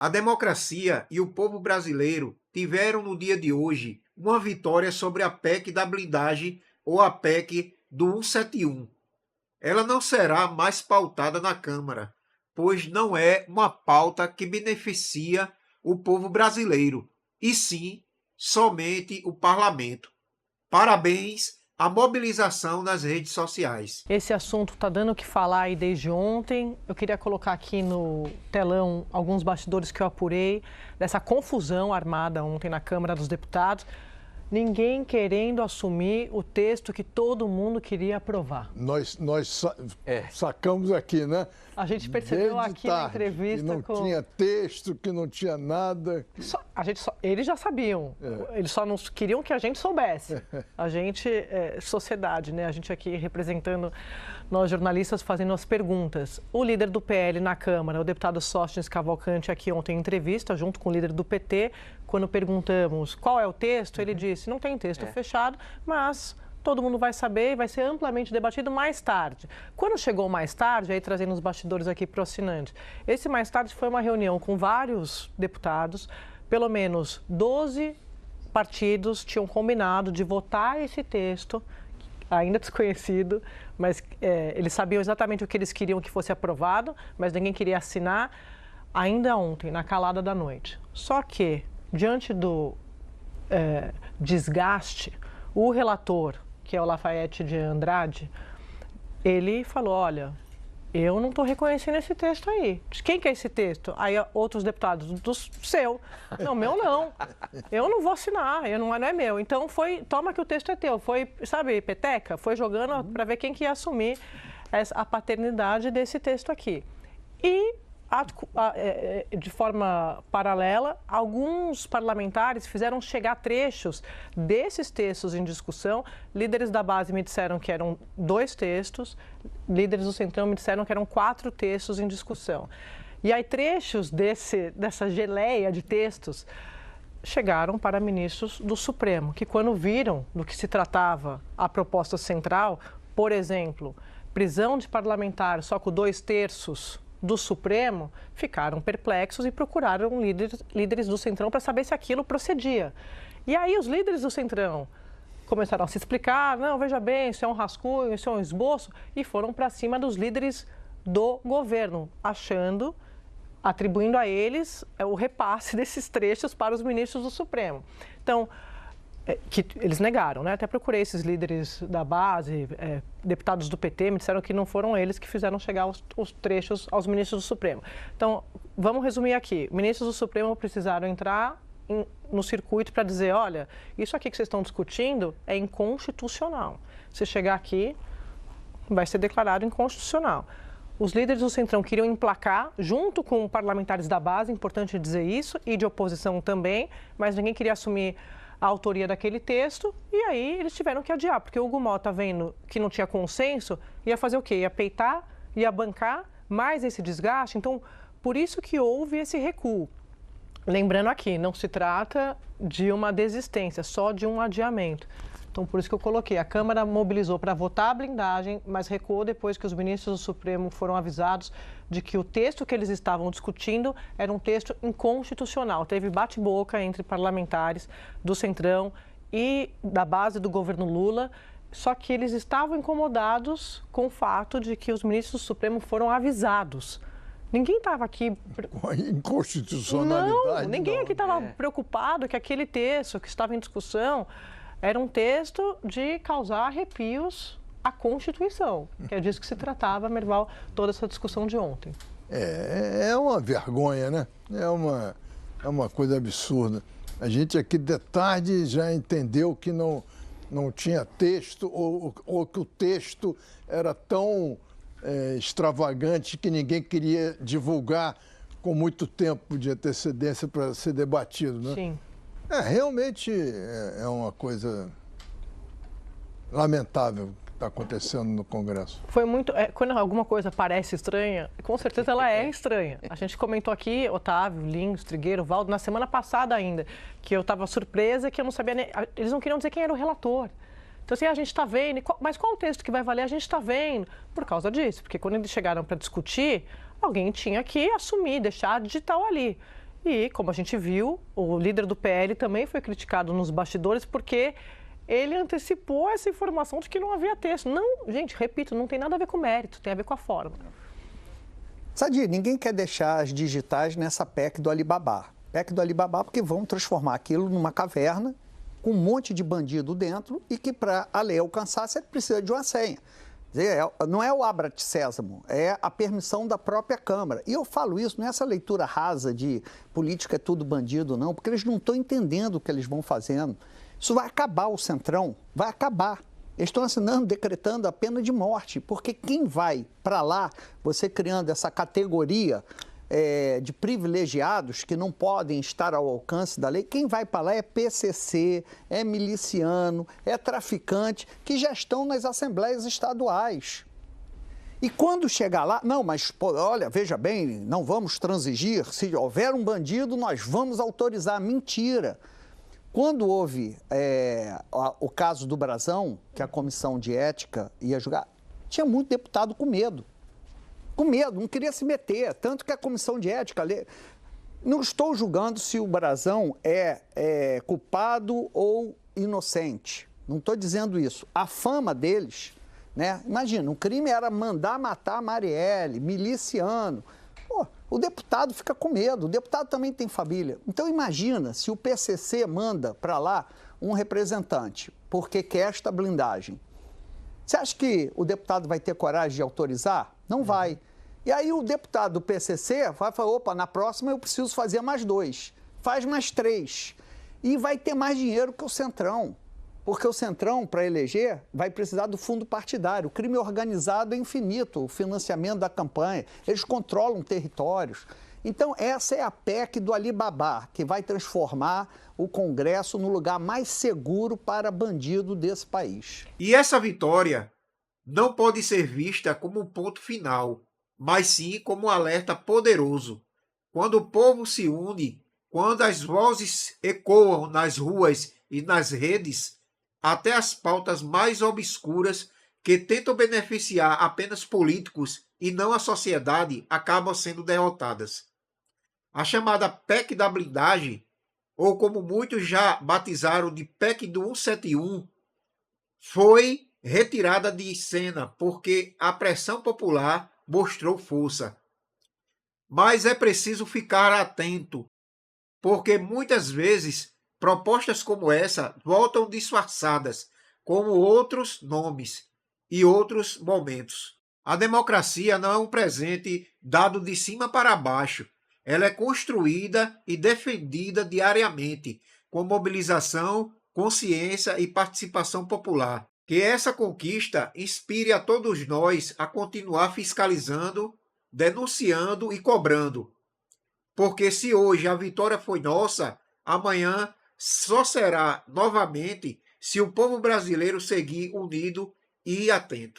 A democracia e o povo brasileiro tiveram no dia de hoje uma vitória sobre a PEC da blindagem ou a PEC do 171. Ela não será mais pautada na Câmara, pois não é uma pauta que beneficia o povo brasileiro, e sim somente o parlamento. Parabéns à mobilização nas redes sociais. Esse assunto está dando o que falar aí desde ontem. Eu queria colocar aqui no telão alguns bastidores que eu apurei dessa confusão armada ontem na Câmara dos Deputados. Ninguém querendo assumir o texto que todo mundo queria aprovar. Nós sacamos aqui, né? A gente percebeu Desde aqui na tarde, entrevista que não tinha texto, que não tinha nada. Eles já sabiam, eles só não queriam que a gente soubesse. A gente, sociedade, né? A gente aqui representando nós jornalistas fazendo as perguntas. O líder do PL na Câmara, o deputado Sóstenes Cavalcante, aqui ontem em entrevista, junto com o líder do PT, quando perguntamos qual é o texto, ele disse, não tem texto fechado, mas todo mundo vai saber e vai ser amplamente debatido mais tarde. Quando chegou mais tarde, aí trazendo os bastidores aqui para o assinante, esse mais tarde foi uma reunião com vários deputados, pelo menos 12 partidos tinham combinado de votar esse texto, ainda desconhecido, mas eles sabiam exatamente o que eles queriam que fosse aprovado, mas ninguém queria assinar ainda ontem, na calada da noite. Só que, diante do desgaste, o relator, que é o Lafayette de Andrade, ele falou, olha, eu não estou reconhecendo esse texto aí. Quem que é esse texto? Aí outros deputados, do seu. Não, meu não. Eu não vou assinar, não é meu. Então toma que o texto é teu. Foi, sabe, peteca? Foi jogando para ver quem que ia assumir a paternidade desse texto aqui. E de forma paralela, alguns parlamentares fizeram chegar trechos desses textos em discussão. Líderes da base me disseram que eram 2 textos, líderes do Centrão me disseram que eram 4 textos em discussão. E aí trechos dessa geleia de textos chegaram para ministros do Supremo, que quando viram do que se tratava a proposta central, por exemplo, prisão de parlamentar só com 2/3 do Supremo, ficaram perplexos e procuraram líderes do Centrão para saber se aquilo procedia. E aí os líderes do Centrão começaram a se explicar, não, veja bem, isso é um rascunho, isso é um esboço, e foram para cima dos líderes do governo, atribuindo a eles o repasse desses trechos para os ministros do Supremo. Então, que eles negaram, né? Até procurei esses líderes da base, deputados do PT, me disseram que não foram eles que fizeram chegar os trechos aos ministros do Supremo. Então, vamos resumir aqui. Ministros do Supremo precisaram entrar no circuito para dizer, olha, isso aqui que vocês estão discutindo é inconstitucional. Se chegar aqui, vai ser declarado inconstitucional. Os líderes do Centrão queriam emplacar, junto com parlamentares da base, importante dizer isso, e de oposição também, mas ninguém queria assumir a autoria daquele texto, e aí eles tiveram que adiar, porque o Hugo Mota, vendo que não tinha consenso, ia fazer o quê? Ia peitar, ia bancar mais esse desgaste. Então, por isso que houve esse recuo. Lembrando aqui, não se trata de uma desistência, só de um adiamento. Então, por isso que eu coloquei, a Câmara mobilizou para votar a blindagem, mas recuou depois que os ministros do Supremo foram avisados de que o texto que eles estavam discutindo era um texto inconstitucional. Teve bate-boca entre parlamentares do Centrão e da base do governo Lula, só que eles estavam incomodados com o fato de que os ministros do Supremo foram avisados. Ninguém estava aqui... Com a inconstitucionalidade. Não, ninguém aqui estava preocupado que aquele texto que estava em discussão era um texto de causar arrepios à Constituição, que é disso que se tratava, Merval, toda essa discussão de ontem. É uma vergonha, né? É uma coisa absurda. A gente aqui de tarde já entendeu que não tinha texto ou que o texto era tão extravagante que ninguém queria divulgar com muito tempo de antecedência para ser debatido, né? Sim. Realmente é uma coisa lamentável que está acontecendo no Congresso. Foi muito... quando alguma coisa parece estranha, com certeza ela é estranha. A gente comentou aqui, Otávio, Lins, Trigueiro, Valdo, na semana passada ainda, que eu estava surpresa que eu não sabia nem... Eles não queriam dizer quem era o relator. Então, assim, a gente está vendo, mas qual o texto que vai valer? A gente está vendo. Por causa disso, porque quando eles chegaram para discutir, alguém tinha que assumir, deixar digital ali. E, como a gente viu, o líder do PL também foi criticado nos bastidores porque ele antecipou essa informação de que não havia texto. Não, gente, repito, não tem nada a ver com o mérito, tem a ver com a forma. Sadia, ninguém quer deixar as digitais nessa PEC do Alibaba. PEC do Alibaba porque vão transformar aquilo numa caverna com um monte de bandido dentro e que para a lei alcançar você precisa de uma senha. Não é o abra-te sésamo, é a permissão da própria Câmara. E eu falo isso, não é essa leitura rasa de política é tudo bandido, não, porque eles não estão entendendo o que eles vão fazendo. Isso vai acabar o Centrão, vai acabar. Eles estão assinando, decretando a pena de morte, porque quem vai para lá, você criando essa categoria de privilegiados que não podem estar ao alcance da lei, quem vai para lá é PCC, é miliciano, é traficante, que já estão nas assembleias estaduais. E quando chegar lá, não, mas pô, olha, veja bem, não vamos transigir, se houver um bandido, nós vamos autorizar. Mentira. Quando houve o caso do Brasão, que a comissão de ética ia julgar, tinha muito deputado com medo. Com medo, não queria se meter. Tanto que a comissão de ética... Não estou julgando se o Brasão é culpado ou inocente. Não estou dizendo isso. A fama deles, né? Imagina, o crime era mandar matar a Marielle, miliciano. Pô, o deputado fica com medo, o deputado também tem família. Então imagina se o PCC manda para lá um representante, porque quer esta blindagem. Você acha que o deputado vai ter coragem de autorizar? Não vai. E aí o deputado do PCC vai falar, opa, na próxima eu preciso fazer mais 2, faz mais 3. E vai ter mais dinheiro que o Centrão. Porque o Centrão, para eleger, vai precisar do fundo partidário. O crime organizado é infinito, o financiamento da campanha. Eles controlam territórios. Então, essa é a PEC do Alibaba, que vai transformar o Congresso no lugar mais seguro para bandido desse país. E essa vitória não pode ser vista como um ponto final, mas sim como um alerta poderoso. Quando o povo se une, quando as vozes ecoam nas ruas e nas redes, até as pautas mais obscuras que tentam beneficiar apenas políticos e não a sociedade acabam sendo derrotadas. A chamada PEC da blindagem, ou como muitos já batizaram de PEC do 171, foi retirada de cena porque a pressão popular mostrou força. Mas é preciso ficar atento, porque muitas vezes propostas como essa voltam disfarçadas, como outros nomes e outros momentos. A democracia não é um presente dado de cima para baixo. Ela é construída e defendida diariamente, com mobilização, consciência e participação popular. Que essa conquista inspire a todos nós a continuar fiscalizando, denunciando e cobrando. Porque se hoje a vitória foi nossa, amanhã só será novamente se o povo brasileiro seguir unido e atento.